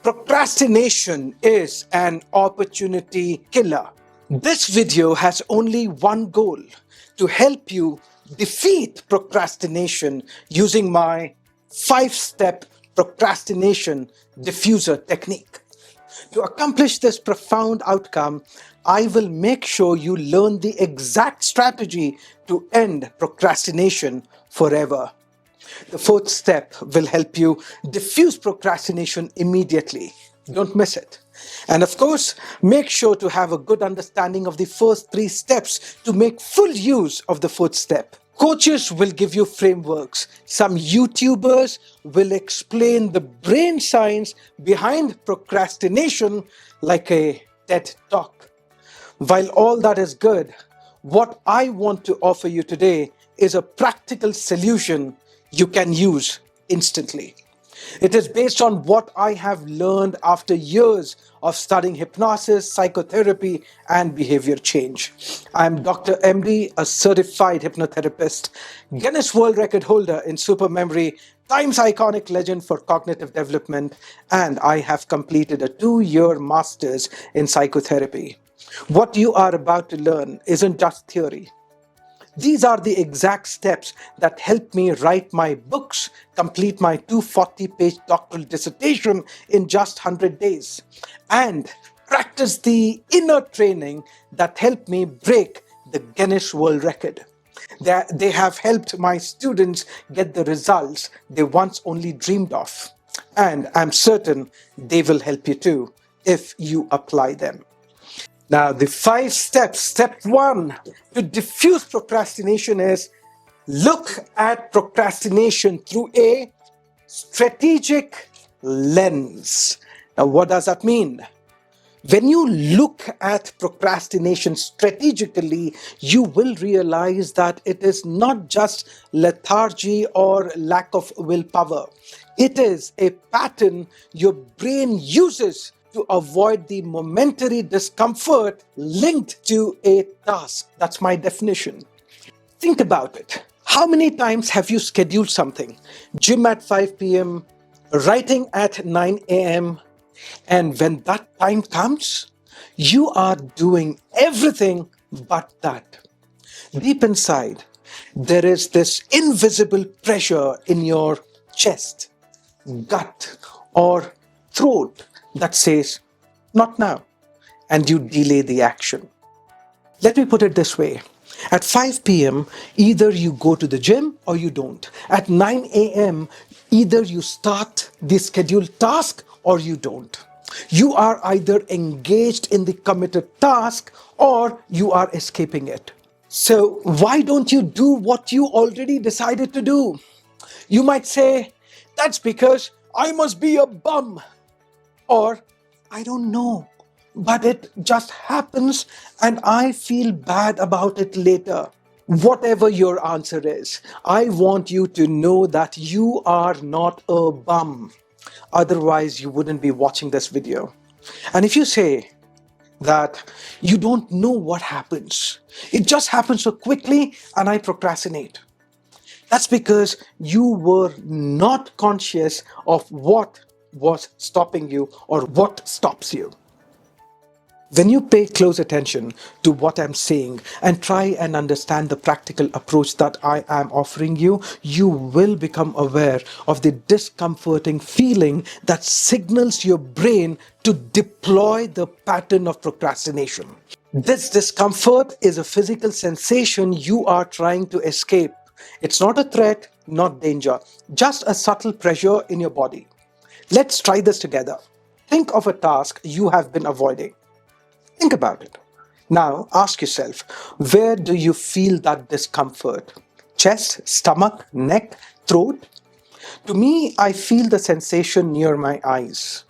Procrastination is an opportunity killer. This video has only one goal: to help you defeat procrastination using my 5-step procrastination diffuser technique. To accomplish this profound outcome, I will make sure you learn the exact strategy to end procrastination forever. The 4th step will help you diffuse procrastination immediately. Don't miss it. And of course, make sure to have a good understanding of the first 3 steps to make full use of the 4th step. Coaches will give you frameworks. Some YouTubers will explain the brain science behind procrastination like a TED Talk. While all that is good, what I want to offer you today is a practical solution you can use instantly. It is based on what I have learned after years of studying hypnosis, psychotherapy, and behavior change. I'm Dr. MD, a certified hypnotherapist, Guinness World Record holder in supermemory, Times Iconic Legend for cognitive development, and I have completed a 2-year master's in psychotherapy. What you are about to learn isn't just theory. These are the exact steps that helped me write my books, complete my 240-page doctoral dissertation in just 100 days, and practice the inner training that helped me break the Guinness World Record. They have helped my students get the results they once only dreamed of. And I'm certain they will help you too if you apply them. Now, the 5 steps. Step 1 to diffuse procrastination is look at procrastination through a strategic lens. Now, what does that mean? When you look at procrastination strategically, you will realize that it is not just lethargy or lack of willpower. It is a pattern your brain uses to avoid the momentary discomfort linked to a task. That's my definition. Think about it. How many times have you scheduled something? Gym at 5 p.m., writing at 9 a.m., and when that time comes, you are doing everything but that. Deep inside, there is this invisible pressure in your chest, gut, or throat that says, not now, and you delay the action. Let me put it this way. At 5 p.m., either you go to the gym or you don't. At 9 a.m., either you start the scheduled task or you don't. You are either engaged in the committed task or you are escaping it. So why don't you do what you already decided to do? You might say, that's because I must be a bum. Or, I don't know, but it just happens and I feel bad about it later. Whatever your answer is, I want you to know that you are not a bum. Otherwise, you wouldn't be watching this video. And if you say that you don't know what happens, it just happens so quickly and I procrastinate, that's because you were not conscious of what was stopping you or what stops you. When you pay close attention to what I'm saying and try and understand the practical approach that I am offering you, you will become aware of the discomforting feeling that signals your brain to deploy the pattern of procrastination. This discomfort is a physical sensation you are trying to escape. It's not a threat, not danger, just a subtle pressure in your body. Let's try this together. Think of a task you have been avoiding. Think about it. Now ask yourself, where do you feel that discomfort? Chest, stomach, neck, throat? To me, I feel the sensation near my eyes.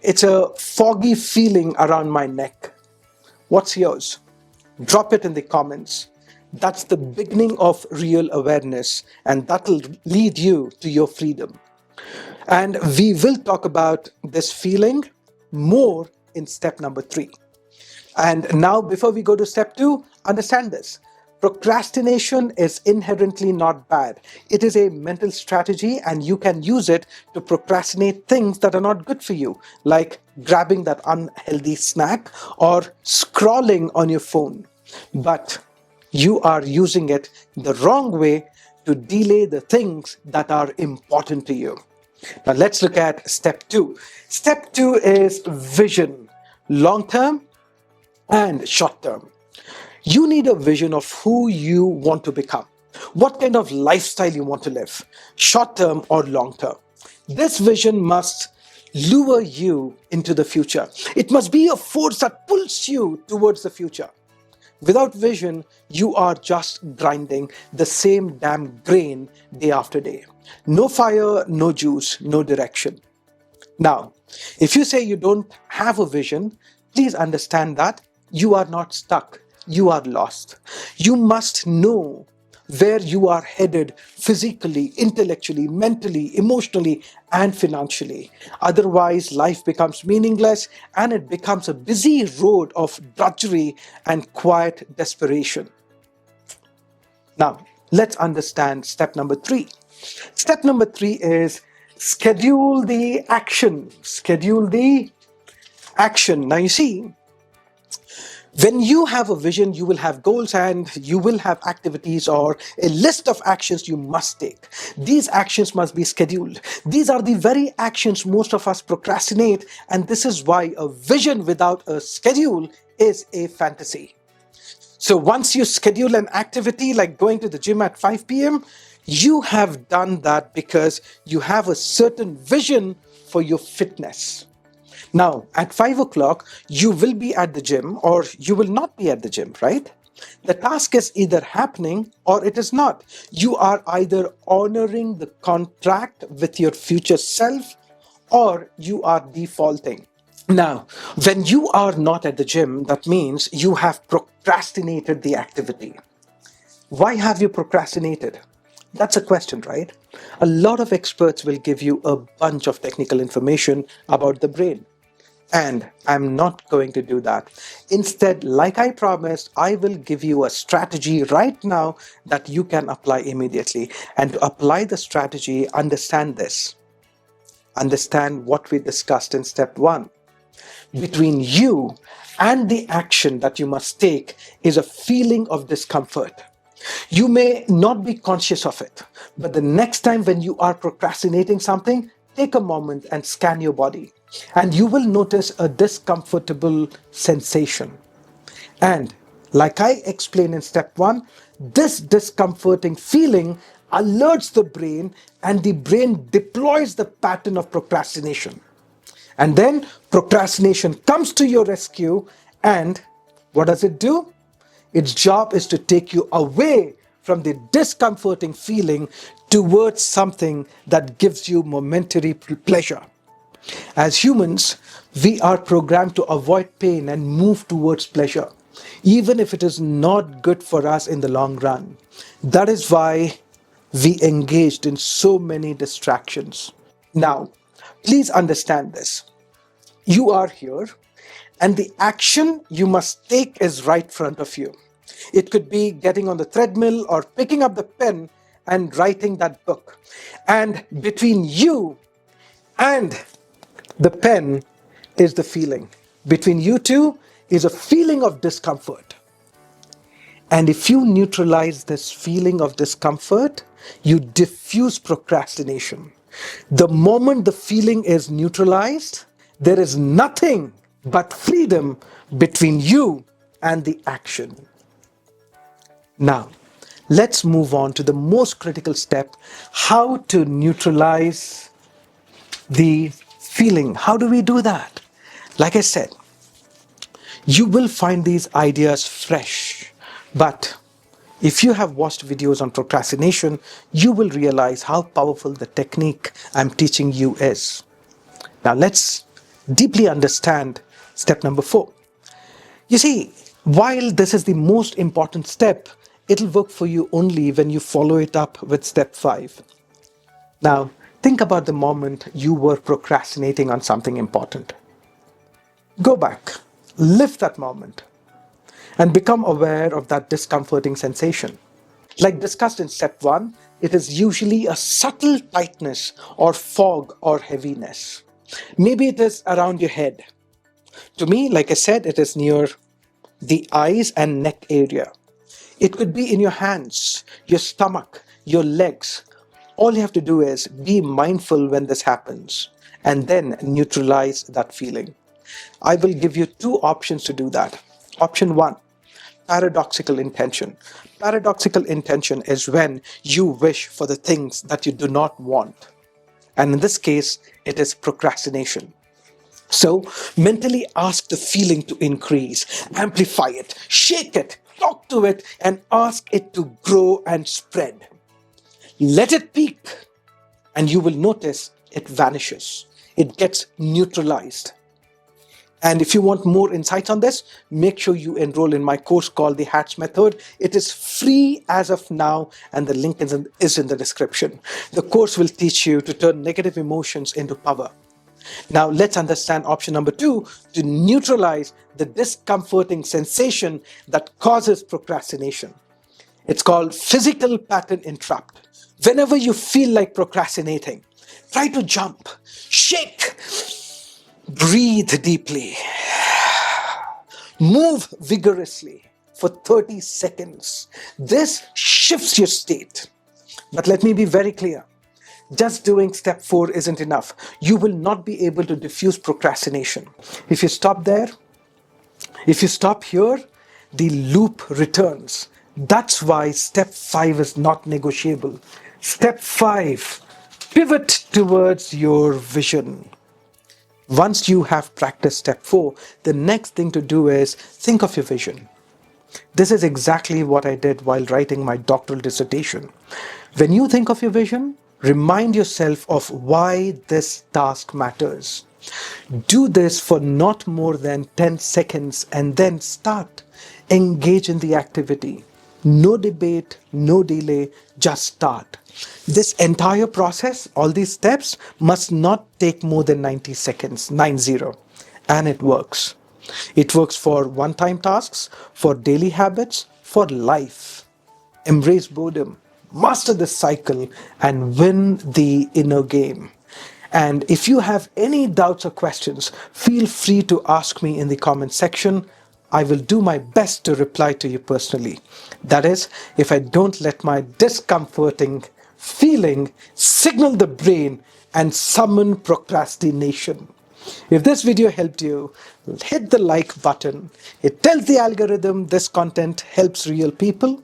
It's a foggy feeling around my neck. What's yours? Drop it in the comments. That's the beginning of real awareness, and that'll lead you to your freedom. And we will talk about this feeling more in step number 3. And now, before we go to step 2, understand this. Procrastination is inherently not bad. It is a mental strategy, and you can use it to procrastinate things that are not good for you, like grabbing that unhealthy snack or scrolling on your phone. But you are using it the wrong way to delay the things that are important to you. Now let's look at step two. Step two is vision, long term and short term. You need a vision of who you want to become, what kind of lifestyle you want to live, short term or long term. This vision must lure you into the future. It must be a force that pulls you towards the future. Without vision, you are just grinding the same damn grain day after day. No fire, no juice, no direction. Now, if you say you don't have a vision, please understand that you are not stuck. You are lost. You must know where you are headed physically, intellectually, mentally, emotionally, and financially. Otherwise, life becomes meaningless and it becomes a busy road of drudgery and quiet desperation. Now, let's understand step number three. Step number three is schedule the action. Schedule the action. Now, you see, when you have a vision, you will have goals and you will have activities or a list of actions you must take. These actions must be scheduled. These are the very actions most of us procrastinate, and this is why a vision without a schedule is a fantasy. So once you schedule an activity like going to the gym at 5 p.m., you have done that because you have a certain vision for your fitness. Now, at 5 o'clock, you will be at the gym or you will not be at the gym, right? The task is either happening or it is not. You are either honoring the contract with your future self or you are defaulting. Now, when you are not at the gym, that means you have procrastinated the activity. Why have you procrastinated? That's a question, right? A lot of experts will give you a bunch of technical information about the brain. And I'm not going to do that. Instead, like I promised, I will give you a strategy right now that you can apply immediately. And to apply the strategy, understand this. Understand what we discussed in step one. Between you and the action that you must take is a feeling of discomfort. You may not be conscious of it, but the next time when you are procrastinating something, take a moment and scan your body, and you will notice a discomfortable sensation. And like I explained in step one, this discomforting feeling alerts the brain, and the brain deploys the pattern of procrastination. And then procrastination comes to your rescue, and what does it do? Its job is to take you away from the discomforting feeling towards something that gives you momentary pleasure. As humans, we are programmed to avoid pain and move towards pleasure, even if it is not good for us in the long run. That is why we engaged in so many distractions. Now, please understand this. You are here, and the action you must take is right front of you. It could be getting on the treadmill or picking up the pen and writing that book. And between you and the pen is the feeling. Between you two is a feeling of discomfort. And if you neutralize this feeling of discomfort, you diffuse procrastination. The moment the feeling is neutralized, there is nothing but freedom between you and the action. Now, let's move on to the most critical step, how to neutralize the feeling. How do we do that? Like I said, you will find these ideas fresh, but if you have watched videos on procrastination, you will realize how powerful the technique I'm teaching you is. Now, let's deeply understand step number 4. You see, while this is the most important step, it'll work for you only when you follow it up with step 5. Now, think about the moment you were procrastinating on something important. Go back, live that moment, and become aware of that discomforting sensation. Like discussed in step 1, it is usually a subtle tightness or fog or heaviness. Maybe it is around your head. To me, like I said, it is near the eyes and neck area. It could be in your hands, your stomach, your legs. All you have to do is be mindful when this happens and then neutralize that feeling. I will give you two options to do that. Option 1, paradoxical intention. Paradoxical intention is when you wish for the things that you do not want. And in this case, it is procrastination. So mentally ask the feeling to increase, amplify it, shake it, talk to it, and ask it to grow and spread. Let it peak, and you will notice it vanishes. It gets neutralized. And if you want more insights on this, make sure you enroll in my course called the H.A.T.S Method. It is free as of now, and the link is in the description. The course will teach you to turn negative emotions into power. Now let's understand option number 2, to neutralize the discomforting sensation that causes procrastination. It's called physical pattern interrupt. Whenever you feel like procrastinating, try to jump, shake, breathe deeply, move vigorously for 30 seconds. This shifts your state. But let me be very clear. Just doing step 4 isn't enough. You will not be able to diffuse procrastination. If you stop there, if you stop here, the loop returns. That's why step 5 is not negotiable. Step 5, pivot towards your vision. Once you have practiced step 4, the next thing to do is think of your vision. This is exactly what I did while writing my doctoral dissertation. When you think of your vision, remind yourself of why this task matters. Do this for not more than 10 seconds and then start. Engage in the activity. No debate, no delay, just start. This entire process, all these steps, must not take more than 90 seconds, 90. And it works. It works for one-time tasks, for daily habits, for life. Embrace boredom, master this cycle, and win the inner game. And if you have any doubts or questions, feel free to ask me in the comment section. I will do my best to reply to you personally. That is, if I don't let my discomforting feeling signal the brain and summon procrastination. If this video helped you, hit the like button. It tells the algorithm this content helps real people.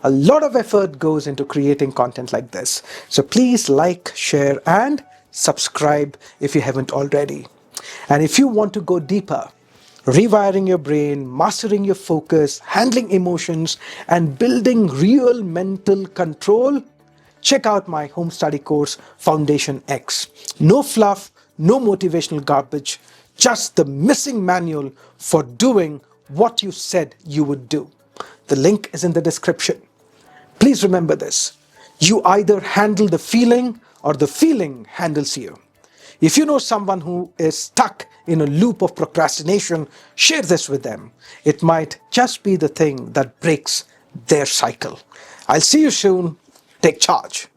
A lot of effort goes into creating content like this. So please like, share, and subscribe if you haven't already. And if you want to go deeper, rewiring your brain, mastering your focus, handling emotions, and building real mental control, check out my home study course, FoundationX. No fluff, no motivational garbage, just the missing manual for doing what you said you would do. The link is in the description. Please remember this. You either handle the feeling or the feeling handles you. If you know someone who is stuck in a loop of procrastination, share this with them. It might just be the thing that breaks their cycle. I'll see you soon. Take charge.